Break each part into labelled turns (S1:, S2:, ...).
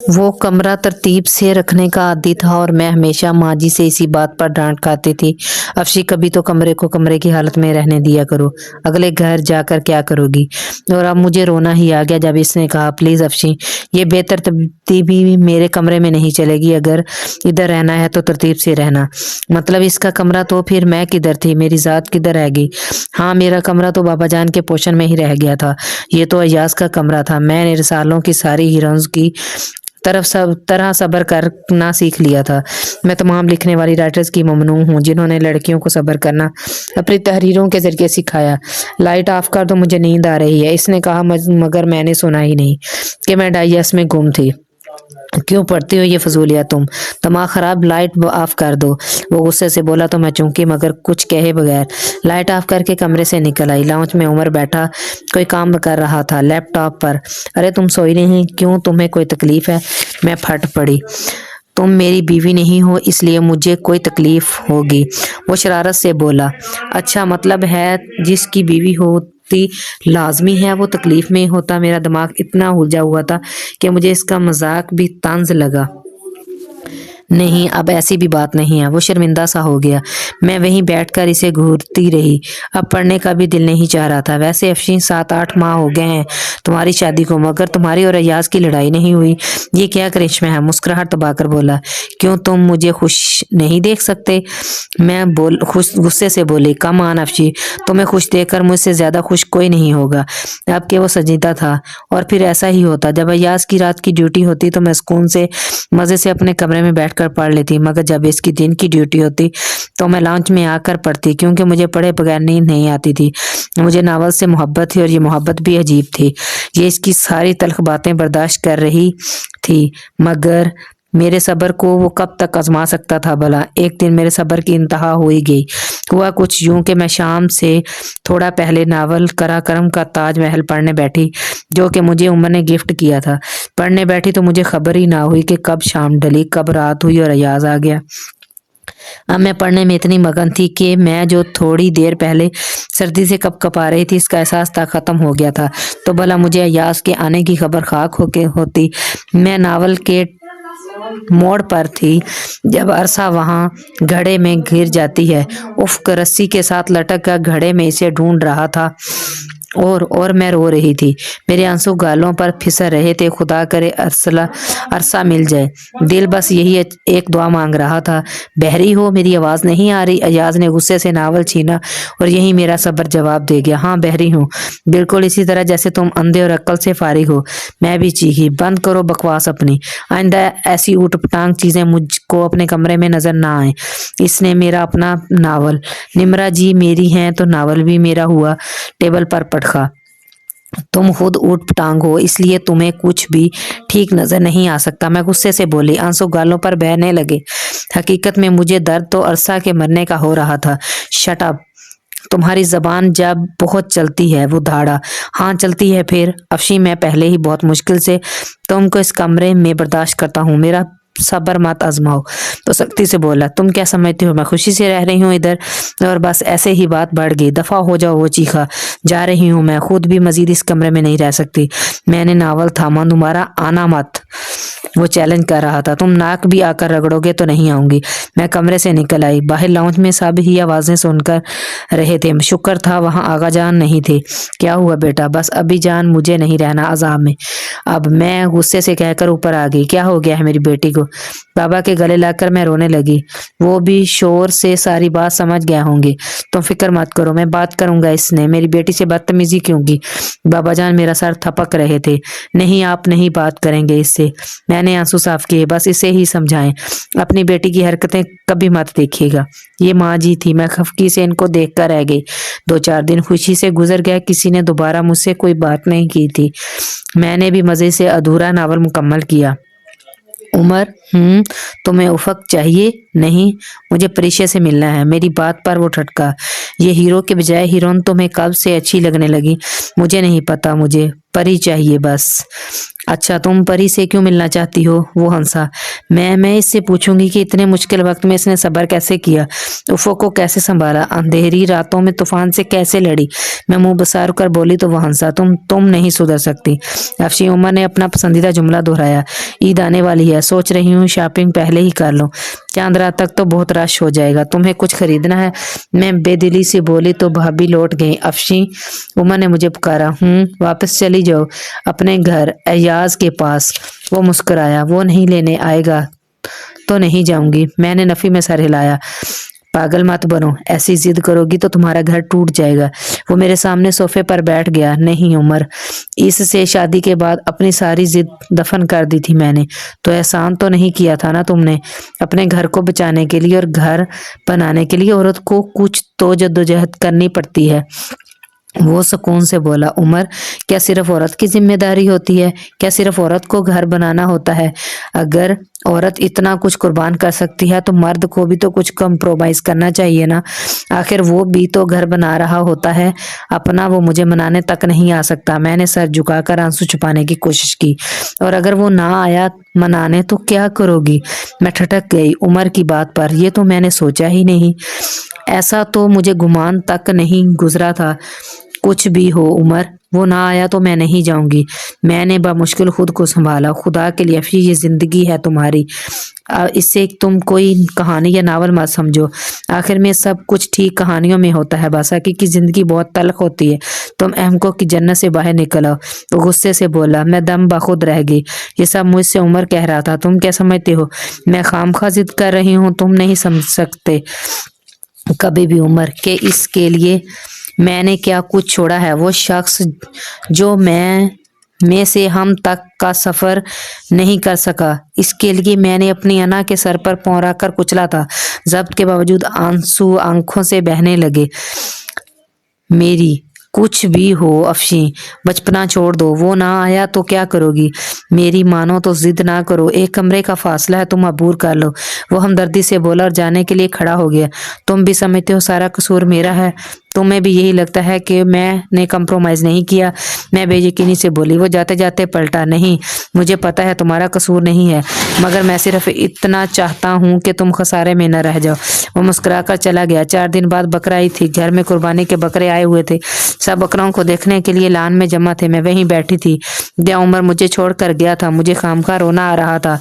S1: वो कमरा तरतीब से रखने का आदी था और मैं हमेशा माँ जी से इसी बात पर डांट खाती थी। अफशी, कभी तो कमरे को कमरे की हालत में रहने दिया करो, अगले घर जाकर क्या करोगी। और अब मुझे रोना ही आ गया जब इसने कहा, प्लीज अफशी, ये बेतरतीबी मेरे कमरे में नहीं चलेगी। अगर इधर रहना है तो तरतीब से रहना। मतलब इसका कमरा, तो फिर मैं किधर थी, मेरी जात किधर रह गई। हाँ, मेरा कमरा तो बाबा जान के पोषण में ही रह गया था। ये तो अयाज का कमरा था। मैंने रिसालों की सारी हीरोइंस की तरफ सब तरह सब्र करना सीख लिया था। मैं तमाम लिखने वाली राइटर्स की ममनू हूँ जिन्होंने लड़कियों को सब्र करना अपनी तहरीरों के जरिए सिखाया। लाइट ऑफ कर दो, मुझे नींद आ रही है, इसने कहा, मगर मैंने सुना ही नहीं कि मैं डाइस में गुम थी। क्यों पढ़ती हो ये फजूलिया तुम, दिमाग खराब, लाइट ऑफ कर दो। वो गुस्से से बोला तो मैं चौंकी मगर कुछ कहे बगैर लाइट ऑफ करके कमरे से निकल आई। लाउंज में उमर बैठा कोई काम कर रहा था लैपटॉप पर। अरे तुम सोई नहीं, क्यों, तुम्हें कोई तकलीफ है। मैं फट पड़ी। तुम मेरी बीवी नहीं हो इसलिए मुझे कोई तकलीफ होगी, वो शरारत से बोला। अच्छा, मतलब है जिसकी बीवी होती लाजमी है वो तकलीफ में होता। मेरा दिमाग इतना उलझा हुआ था कि मुझे इसका मजाक भी तंज लगा। नहीं, अब ऐसी भी बात नहीं है। वो शर्मिंदा सा हो गया। मैं वहीं बैठकर इसे घूरती रही। अब पढ़ने का भी दिल नहीं चाह रहा था। वैसे अफशीन, 7-8 माह हो गए हैं तुम्हारी शादी को, मगर तुम्हारी और अयाज की लड़ाई नहीं हुई। ये क्या करिश्मा है। मुस्कुराहट दबाकर बोला। क्यों, तुम मुझे खुश नहीं देख सकते। मैं खुश गुस्से से बोली। कम आन अफशी, तुम्हें खुश देखकर मुझसे ज्यादा खुश कोई नहीं होगा। अब के वो संजीदा था। और फिर ऐसा ही होता, जब अयाज की रात की ड्यूटी होती तो मैं सुकून से मजे से अपने कमरे में बैठकर पढ़ लेती, मगर जब इसकी दिन की ड्यूटी होती तो मैं लॉन्च में आकर पढ़ती, क्योंकि मुझे पढ़े बगैर नींद नहीं आती थी। मुझे नावल से मोहब्बत थी और ये मोहब्बत भी अजीब थी। ये इसकी सारी तल्ख बातें बर्दाश्त कर रही थी, मगर मेरे सब्र को वो कब तक आजमा सकता था भला। एक दिन मेरे सब्र की इंतहा हो ही गई। हुआ कुछ यूं कि मैं शाम से थोड़ा पहले नावल कराकरम का ताजमहल पढ़ने बैठी, जो कि मुझे उमर ने गिफ्ट किया था। पढ़ने बैठी तो मुझे खबर ही ना हुई कि कब शाम ढली, कब रात हुई और अयाज आ गया। अब मैं पढ़ने में इतनी मगन थी कि मैं जो थोड़ी देर पहले सर्दी से कपकपा रही थी इसका एहसास था खत्म हो गया था। तो भला मुझे अयाज के आने की खबर खाक होके होती। मैं नावल के मोड़ पर थी जब अरसा वहां घड़े में घिर जाती है। उफ, रस्सी के साथ लटक कर घड़े में इसे ढूंढ रहा था और मैं रो रही थी। मेरे आंसू गालों पर फिसल रहे थे। खुदा करे अरसा मिल जाए। दिल बस यही एक दुआ मांग रहा था। बहरी हो, मेरी आवाज नहीं आ रही। अयाज ने गुस्से से नावल छीना और यही मेरा सब्र जवाब दे गया। हाँ, बहरी हूँ, बिल्कुल इसी तरह जैसे तुम अंधे और अक्ल से फारिग हो। मैं भी चीखी। बंद करो बकवास अपनी। आइंदा ऐसी ऊट पटांग चीजें मुझको अपने कमरे में नजर ना आए। इसने मेरा अपना नावल, निमरा जी मेरी हैं तो नावल भी मेरा हुआ। टेबल पर पटखा। तुम खुद ऊट पटांग हो इसलिए तुम्हें कुछ भी ठीक नजर नहीं आ सकता। मैं गुस्से से बोली। आंसू गालों पर बहने लगे। हकीकत में मुझे दर्द तो अरसा के मरने का हो रहा था। शट अप, तुम्हारी जबान जब बहुत चलती है वो धाड़ा। हाँ चलती है फिर। अफशी, मैं पहले ही बहुत मुश्किल से तुमको इस कमरे में बर्दाश्त करता हूँ, मेरा सब्र मत आजमाओ। तो सख्ती से बोला। तुम क्या समझती हो मैं खुशी से रह रही हूँ इधर। और बस ऐसे ही बात बढ़ गई। दफा हो जाओ, वो चीखा। जा रही हूँ, मैं खुद भी मजीद इस कमरे में नहीं रह सकती। मैंने नावल थामा। तुम्हारा आना मत, वो चैलेंज कर रहा था। तुम नाक भी आकर रगड़ोगे तो नहीं आऊंगी। मैं कमरे से निकल आई। बाहर लाउंज में सब ही आवाजें सुनकर रहे थे। शुक्र था वहां आगा जान नहीं थे। क्या हुआ बेटा। बस अभी जान, मुझे नहीं रहना अजाब में। अब मैं गुस्से से कहकर ऊपर आ गई। क्या हो गया है मेरी बेटी को। बाबा के गले लगकर मैं रोने लगी। वो भी शोर से सारी बात समझ गए होंगे। तुम फिक्र मत करो, मैं बात करूंगा। इसने मेरी बेटी से बदतमीजी क्यों की। बाबा जान मेरा सर थपक रहे थे। नहीं, आप नहीं बात करेंगे इससे। मैंने आंसू साफ किए। बस इसे ही समझाएं, अपनी बेटी की हरकतें कभी मत देखिएगा। ये माँ जी थी। मैं खफकी से इनको देख कर रह गई। 2-4 दिन खुशी से गुजर गया। किसी ने दोबारा मुझसे कोई बात नहीं की थी। मैंने भी मजे से अधूरा नावल मुकम्मल किया। उमर, तुम्हें उफक चाहिए। नहीं, मुझे परिचय से मिलना है। मेरी बात पर वो ठटका। ये हीरो के बजाय हीरोइन तुम्हें कब से अच्छी लगने लगी। मुझे नहीं पता, मुझे परी चाहिए बस। अच्छा, तुम परी से क्यों मिलना चाहती हो? वो हंसा। मैं इससे पूछूंगी कि इतने मुश्किल वक्त में इसने सब्र कैसे किया, उफो को कैसे संभाला, अंधेरी रातों में तूफान से कैसे लड़ी। मैं मुंह बसार कर बोली तो वो हंसा। तुम नहीं सुधर सकती। अफशी उमर ने अपना पसंदीदा जुमला दोहराया। ईद आने वाली है, सोच रही हूँ शॉपिंग पहले ही कर लो, चांद रात तक तो बहुत रश हो जाएगा। तुम्हें कुछ खरीदना है? मैं बेदिली से बोली तो भाभी लौट गई। अफशी, उमर ने मुझे पुकारा। वापस चली जाओ अपने घर अयाज के पास। वो मुस्कुराया। वो नहीं लेने आएगा तो नहीं जाऊंगी। मैंने नफी में सर हिलाया। पागल मत बनो, ऐसी जिद करोगी तो तुम्हारा घर टूट जाएगा। वो मेरे सामने सोफे पर बैठ गया। नहीं उमर, इससे शादी के बाद अपनी सारी जिद दफन कर दी थी मैंने। तो एहसान तो नहीं किया था ना तुमने? अपने घर को बचाने के लिए और घर बनाने के लिए औरत को कुछ तो जद्दोजहद करनी पड़ती है। वो सुकून से बोला। उमर, क्या सिर्फ औरत की जिम्मेदारी होती है? क्या सिर्फ औरत को घर बनाना होता है? अगर औरत इतना कुछ कुर्बान कर सकती है तो मर्द को भी तो कुछ कम्प्रोमाइज करना चाहिए ना। आखिर वो भी तो घर बना रहा होता है अपना, वो मुझे मनाने तक नहीं आ सकता। मैंने सर झुकाकर आंसू छुपाने की कोशिश की। और अगर वो ना आया मनाने तो क्या करोगी? मैं ठटक गई उमर की बात पर। ये तो मैंने सोचा ही नहीं। ऐसा तो मुझे गुमान तक नहीं गुजरा था। कुछ भी हो उमर, वो ना आया तो मैं नहीं जाऊंगी। मैंने बामुश्किल खुद को संभाला। खुदा के लिए अफी, ये जिंदगी है तुम्हारी, इससे तुम कोई कहानी या नावल मत समझो। आखिर में सब कुछ ठीक कहानियों में होता है। बासाकी की जिंदगी बहुत तल्ख होती है। तुम अहमको की जन्नत से बाहर निकल आओ। वो गुस्से से बोला। मैं दम बखुद रह गई। ये सब मुझसे उमर कह रहा था। तुम क्या समझते हो मैं खामखा जिद कर रही हूँ? तुम नहीं समझ सकते कभी भी उमर के इसके लिए मैंने क्या कुछ छोड़ा है। वो शख्स जो मैं में से हम तक का सफर नहीं कर सका, इसके लिए मैंने अपनी अना के सर पर पौंरा कर कुचला था। जब्त के बावजूद आंसू आंखों से बहने लगे मेरी। कुछ भी हो अफशी, बचपना छोड़ दो। वो ना आया तो क्या करोगी? मेरी मानो तो जिद ना करो। एक कमरे का फासला है, तुम अबूर कर लो। वो हमदर्दी से बोला और जाने के लिए खड़ा हो गया। तुम भी समझते हो सारा कसूर मेरा है? तुम्हें भी यही लगता है कि मैंने कंप्रोमाइज नहीं किया? मैं बेयकीनी से बोली। वो जाते जाते पलटा। नहीं, मुझे पता है तुम्हारा कसूर नहीं है, मगर मैं सिर्फ इतना चाहता हूँ कि तुम खसारे में न रह जाओ। वो मुस्कुरा कर चला गया। 4 दिन बाद बकरा ईद थी। घर में कुर्बानी के बकरे आए हुए थे। सब बकरों को देखने के लिए लान में जमा थे। मैं वहीं बैठी थी जहाँ उमर मुझे छोड़ कर गया था। मुझे खामखा रोना आ रहा था।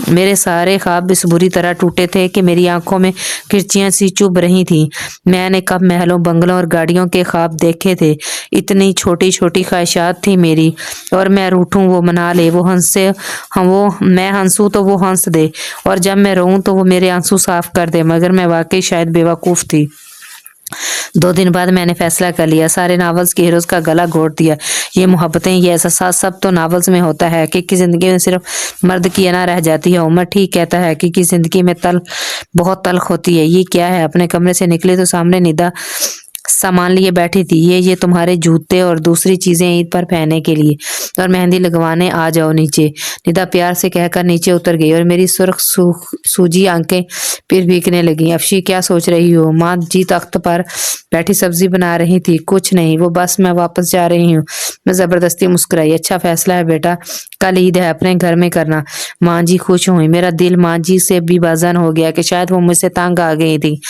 S1: मेरे सारे ख्वाब इस बुरी तरह टूटे थे कि मेरी आंखों में किरचियां सी चुभ रही थी। मैंने कब महलों बंगलों और गाड़ियों के ख्वाब देखे थे। इतनी छोटी छोटी ख्वाहिशात थी मेरी। और मैं रूठूं वो मना ले, वो हंसे वो मैं हंसूं तो वो हंस दे, और जब मैं रोऊं तो वो मेरे आंसू साफ कर दे। मगर मैं वाकई शायद बेवकूफ थी। 2 दिन बाद मैंने फैसला कर लिया। सारे नावल्स के हीरोज का गला घोट दिया। ये मोहब्बतें, ये एहसास सब तो नावल्स में होता है कि जिंदगी में सिर्फ मर्द की अना रह जाती है। उमर ठीक कहता है कि जिंदगी में बहुत तल्ख होती है। ये क्या है? अपने कमरे से निकले तो सामने निदा सामान लिए बैठी थी। ये तुम्हारे जूते और दूसरी चीजें ईद पर पहनने के लिए, और मेहंदी लगवाने आ जाओ नीचे। निदा प्यार से कहकर नीचे उतर गई और मेरी सुर्ख सूजी आंखें फिर भीगने लगी। अफशी, क्या सोच रही हो? माँ जी तख्त पर बैठी सब्जी बना रही थी। कुछ नहीं, वो बस मैं वापस जा रही हूँ। मैं जबरदस्ती मुस्कुराई। अच्छा फैसला है बेटा, कल ईद है, अपने घर में करना। माँ जी खुश हुई। मेरा दिल माँ जी से भी बाज़न हो गया कि शायद वो मुझसे तंग आ गई थी,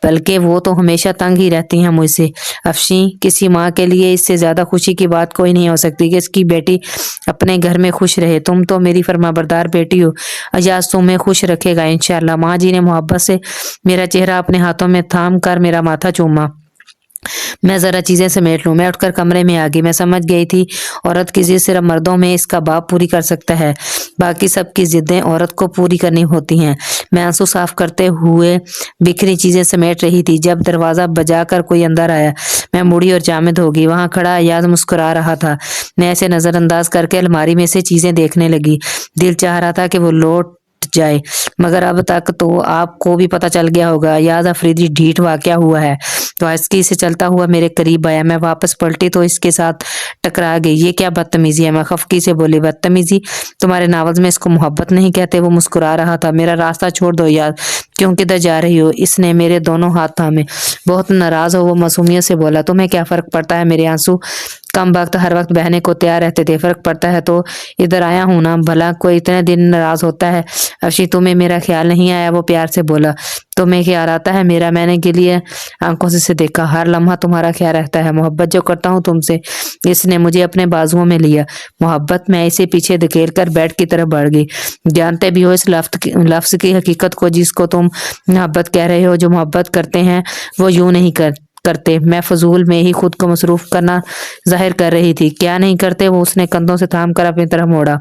S1: बल्कि वो तो हमेशा तंग ही रहती हैं मुझसे। अफशी, किसी माँ के लिए इससे ज्यादा खुशी की बात कोई नहीं हो सकती कि इसकी बेटी अपने घर में खुश रहे। तुम तो मेरी फरमाबरदार बेटी हो। अजाज तुम्हें खुश रखेगा इंशाल्लाह। माँ जी ने मोहब्बत से मेरा चेहरा अपने हाथों में थाम कर मेरा माथा चूमा। मैं जरा चीजें समेट लूं। मैं उठकर कमरे में आ गई। मैं समझ गई थी औरत की जिद सिर्फ मर्दों में इसका बाप पूरी कर सकता है, बाकी सबकी जिद्दें औरत को पूरी करनी होती हैं। मैं आंसू साफ करते हुए बिखरी चीजें समेट रही थी जब दरवाजा बजाकर कोई अंदर आया। मैं मुड़ी और जामिद हो गई। वहां खड़ा अयाज मुस्कुरा रहा था। मैं ऐसे नजरअंदाज करके अलमारी में से चीजें देखने लगी। दिल चाह रहा था कि वो लौट जाए, मगर अब तक तो आपको भी पता चल गया होगा। याद अफरीदी ढीठ वाकया हुआ है। तो आस्की से चलता हुआ मेरे करीब आया। मैं वापस पलटी तो इसके साथ टकरा गई। ये क्या बदतमीजी है? मैं खफकी से बोली। बदतमीजी? तुम्हारे नावल्स में इसको मोहब्बत नहीं कहते? वो मुस्कुरा रहा था। मेरा रास्ता छोड़ दो यार, क्यों किधर जा रही हो? इसने मेरे दोनों हाथ थामे। बहुत नाराज हो वो मासूमियत से बोला। तुम्हें क्या फर्क पड़ता है मेरे आंसू कम वक्त हर वक्त बहने को तैयार रहते थे, फर्क पड़ता है तो इधर आया हूं ना, भला कोई इतने दिन नाराज होता है। अफशी तुम्हें मेरा ख्याल नहीं आया? वो प्यार से बोला। तुम्हें ख्याल आता है मेरा? मैंने के लिए आंखों से इसे देखा। हर लम्हा तुम्हारा ख्याल रहता है। मोहब्बत जो करता हूँ तुमसे। इसने मुझे अपने बाजुओं में लिया। मोहब्बत। मैं इसे पीछे धकेल कर बेड की तरफ बढ़ गई। जानते भी हो इस लफ्ज की हकीकत को, जिसको तुम मोहब्बत कह रहे हो। जो मोहब्बत करते हैं वो यूं नहीं करते। मैं फजूल में ही खुद को मसरूफ करना जाहिर कर रही थी। क्या नहीं करते? वो उसने कंधों से थाम कर अपनी तरफ मोड़ा।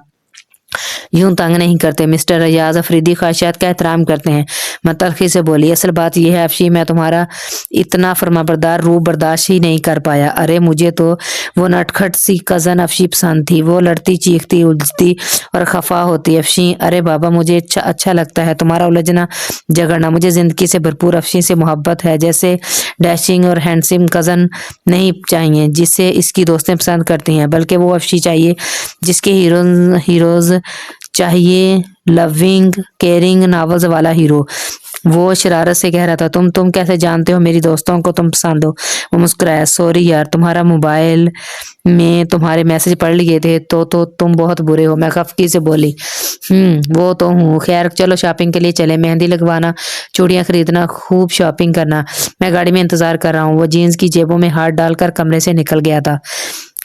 S1: यूं तंग नहीं करते। मिस्टर रियाज अफरीदी ख्वाहिशात का एहतराम करते हैं। मैं तलखी से बोली। असल बात यह है अफशी, मैं तुम्हारा इतना फरमाबरदार रूह बर्दाश्त ही नहीं कर पाया। अरे मुझे तो वो नटखट सी कजन अफशी पसंद थी। वो लड़ती, चीखती, उलझती और खफा होती। अफशी, अरे बाबा, मुझे अच्छा लगता है तुम्हारा उलझना झगड़ना। मुझे जिंदगी से भरपूर अफशी से मोहब्बत है। जैसे डैशिंग और हैंडसम कजन नहीं चाहिए जिसे इसकी दोस्तें पसंद करती हैं, बल्कि वो अफशी चाहिए जिसके हीरोज चाहिए लविंग, केयरिंग, नॉवेल्स वाला हीरो। वो शरारत से कह रहा था। तुम कैसे जानते हो मेरी दोस्तों को तुम पसंद हो? वो मुस्कुराया। सॉरी यार, तुम्हारा मोबाइल में तुम्हारे मैसेज पढ़ लिए थे तो तुम बहुत बुरे हो। मैं खफकी से बोली। वो तो हूँ। खैर चलो शॉपिंग के लिए चले। मेहंदी लगवाना, चूड़ियां खरीदना, खूब शॉपिंग करना। मैं गाड़ी में इंतजार कर रहा हूँ। वो जीन्स की जेबों में हाथ डालकर कमरे से निकल गया था।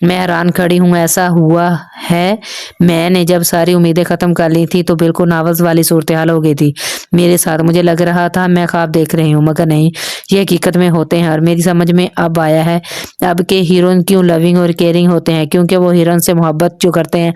S1: मैं हैरान खड़ी हूँ। ऐसा हुआ है मैंने जब सारी उम्मीदें खत्म कर ली थी तो बिल्कुल नावल्स वाली सूरत हाल हो गई थी मेरे साथ। मुझे लग रहा था मैं ख्वाब देख रही हूँ, मगर नहीं, ये हकीकत में होते हैं। और मेरी समझ में अब आया है अब के हीरोइन क्यों लविंग और केयरिंग होते हैं। क्योंकि वो हीरोइन से मोहब्बत जो करते हैं,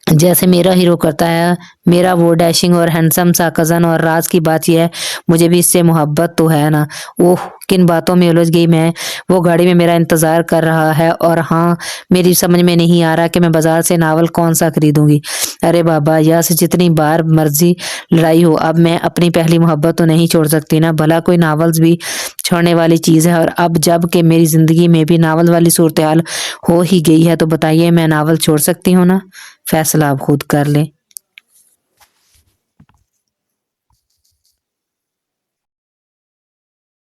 S1: जैसे मेरा हीरो करता है। मेरा वो डैशिंग और हैंडसम सा कजन। और राज की बात यह है, मुझे भी इससे मोहब्बत तो है ना। ओह, किन बातों में उलझ गई मैं। वो गाड़ी में मेरा इंतजार कर रहा है। और हाँ, मेरी समझ में नहीं आ रहा कि मैं बाजार से नावल कौन सा खरीदूंगी। अरे बाबा, यहाँ से जितनी बार मर्जी लड़ाई हो, अब मैं अपनी पहली मोहब्बत तो नहीं छोड़ सकती ना। भला कोई नावल्स भी छोड़ने वाली चीज है। और अब जब कि मेरी जिंदगी में भी नावल वाली सूरत हाल हो ही गई है, तो बताइए मैं नावल छोड़ सकती हूँ ना? फैसला आप खुद कर लें।